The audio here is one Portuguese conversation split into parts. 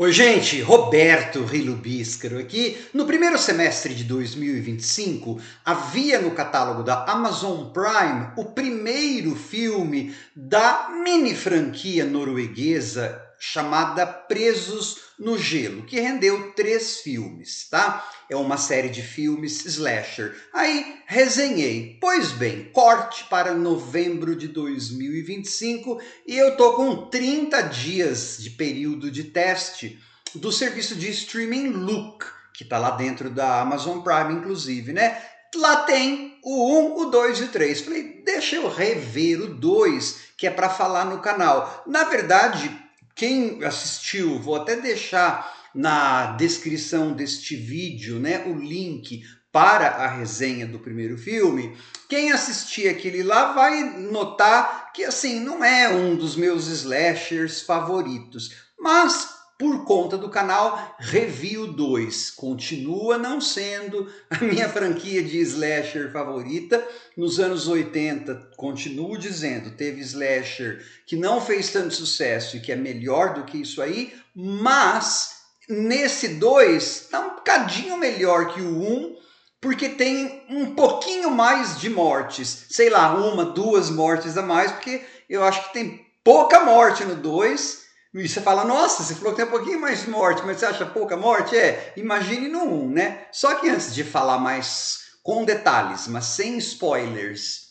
Oi, gente, Roberto Rilo Bíscaro aqui. No primeiro semestre de 2025, havia no catálogo da Amazon Prime o primeiro filme da mini franquia norueguesa chamada Presos no Gelo, que rendeu 3 filmes, tá? É uma série de filmes slasher. Aí resenhei. Pois bem, corte para novembro de 2025 e eu tô com 30 dias de período de teste do serviço de streaming Look, que tá lá dentro da Amazon Prime, inclusive, né? Lá tem o 1, o 2 e o 3. Falei, deixa eu rever o 2, que é para falar no canal. Na verdade, quem assistiu, vou até deixar na descrição deste vídeo, né, o link para a resenha do primeiro filme. Quem assistir aquele lá vai notar que assim não é um dos meus slashers favoritos, mas por conta do canal Review 2, continua não sendo a minha franquia de slasher favorita. Nos anos 80, continuo dizendo, teve slasher que não fez tanto sucesso e que é melhor do que isso aí, mas nesse 2 tá um bocadinho melhor que o 1, porque tem um pouquinho mais de mortes. Sei lá, 1, 2 mortes a mais, porque eu acho que tem pouca morte no 2. E você fala, nossa, você falou que tem um pouquinho mais de morte, mas você acha pouca morte? É, imagine no 1, né? Só que antes de falar mais com detalhes, mas sem spoilers,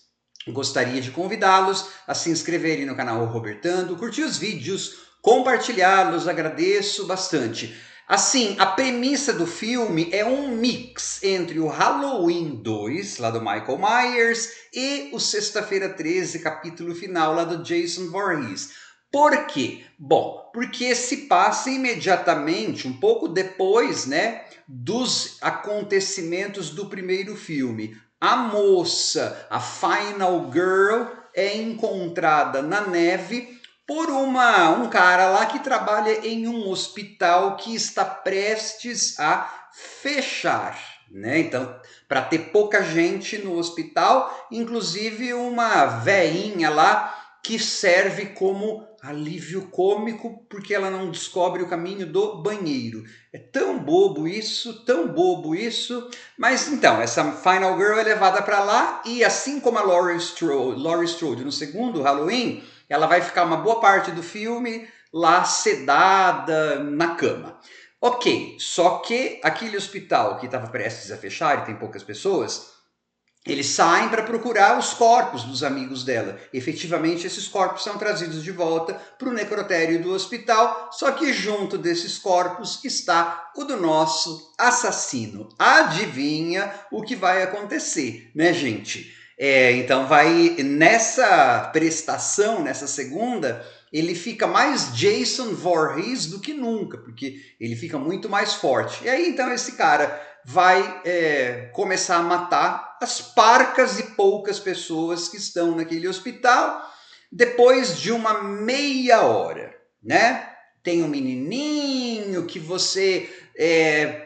gostaria de convidá-los a se inscreverem no canal Robertando, curtir os vídeos, compartilhá-los, agradeço bastante. Assim, a premissa do filme é um mix entre o Halloween 2, lá do Michael Myers, e o Sexta-feira 13, capítulo final, lá do Jason Voorhees. Por quê? Bom, porque se passa imediatamente, um pouco depois, né, dos acontecimentos do primeiro filme. A moça, a Final Girl, é encontrada na neve por um cara lá que trabalha em um hospital que está prestes a fechar, né? Então, para ter pouca gente no hospital, inclusive uma veinha lá que serve como alívio cômico porque ela não descobre o caminho do banheiro. É tão bobo isso, mas então, essa Final Girl é levada para lá e assim como a Laurie Strode no segundo Halloween, ela vai ficar uma boa parte do filme lá sedada na cama. Ok, só que aquele hospital que estava prestes a fechar e tem poucas pessoas, eles saem para procurar os corpos dos amigos dela. Efetivamente, esses corpos são trazidos de volta para o necrotério do hospital, só que junto desses corpos está o do nosso assassino. Adivinha o que vai acontecer, né, gente? Então vai nessa prestação, nessa segunda, ele fica mais Jason Voorhees do que nunca, porque ele fica muito mais forte. E aí então esse cara vai começar a matar as parcas e poucas pessoas que estão naquele hospital depois de uma meia hora, né? Tem um menininho que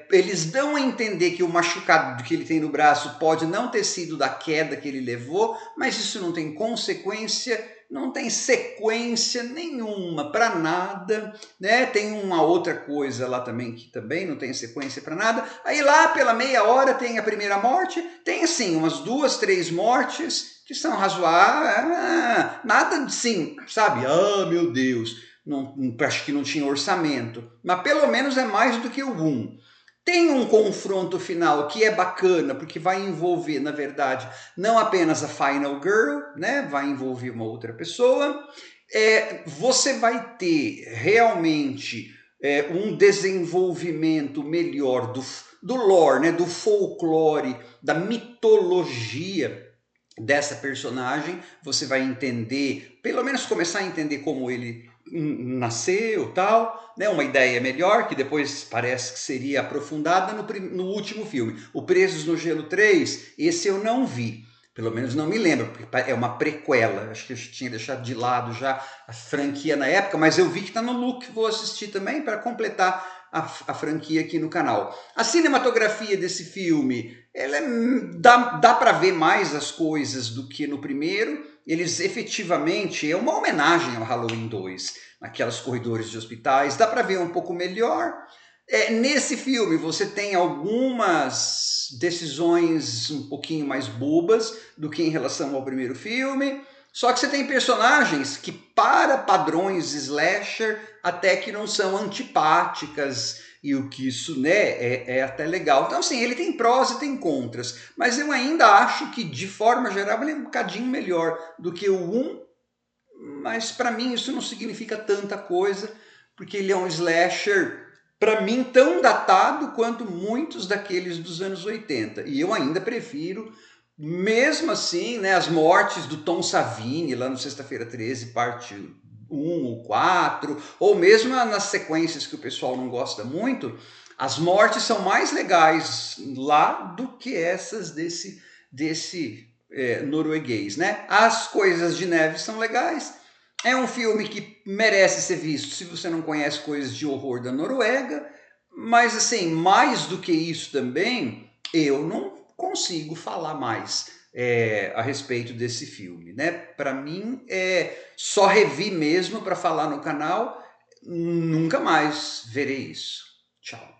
eles dão a entender que o machucado que ele tem no braço pode não ter sido da queda que ele levou, mas isso não tem consequência, não tem sequência nenhuma para nada, né? Tem uma outra coisa lá também que também não tem sequência para nada. Aí lá pela meia hora tem a primeira morte, tem assim umas 2, 3 mortes que são razoáveis, nada assim, sabe? Ah, meu Deus, não, acho que não tinha orçamento, mas pelo menos é mais do que o 1. Tem um confronto final que é bacana, porque vai envolver, na verdade, não apenas a Final Girl, né? Vai envolver uma outra pessoa. Você vai ter realmente um desenvolvimento melhor do lore, né? Do folclore, da mitologia dessa personagem. Você vai entender, pelo menos começar a entender como ele nasceu, tal, né? Uma ideia melhor que depois parece que seria aprofundada no último filme, o Presos no Gelo 3. Esse eu não vi, pelo menos não me lembro, porque é uma prequela. Acho que eu tinha deixado de lado já a franquia na época, mas eu vi que está no Look, vou assistir também para completar a franquia aqui no canal. A cinematografia desse filme, dá para ver mais as coisas do que no primeiro. Eles efetivamente, é uma homenagem ao Halloween 2. naquelas corredores de hospitais, dá para ver um pouco melhor. Nesse filme você tem algumas decisões um pouquinho mais bobas do que em relação ao primeiro filme, só que você tem personagens que, para padrões slasher, até que não são antipáticas, e o que isso, né, é até legal. Então, assim, ele tem prós e tem contras, mas eu ainda acho que, de forma geral, ele é um bocadinho melhor do que o 1, mas para mim isso não significa tanta coisa, porque ele é um slasher, para mim, tão datado quanto muitos daqueles dos anos 80. E eu ainda prefiro, mesmo assim, né, as mortes do Tom Savini, lá no Sexta-feira 13, parte 1 ou 4, ou mesmo nas sequências que o pessoal não gosta muito, as mortes são mais legais lá do que essas desse norueguês, né? As coisas de neve são legais. É um filme que merece ser visto se você não conhece coisas de horror da Noruega, mas assim, mais do que isso também, eu não consigo falar mais a respeito desse filme, né? Para mim, só revi mesmo para falar no canal, nunca mais verei isso. Tchau.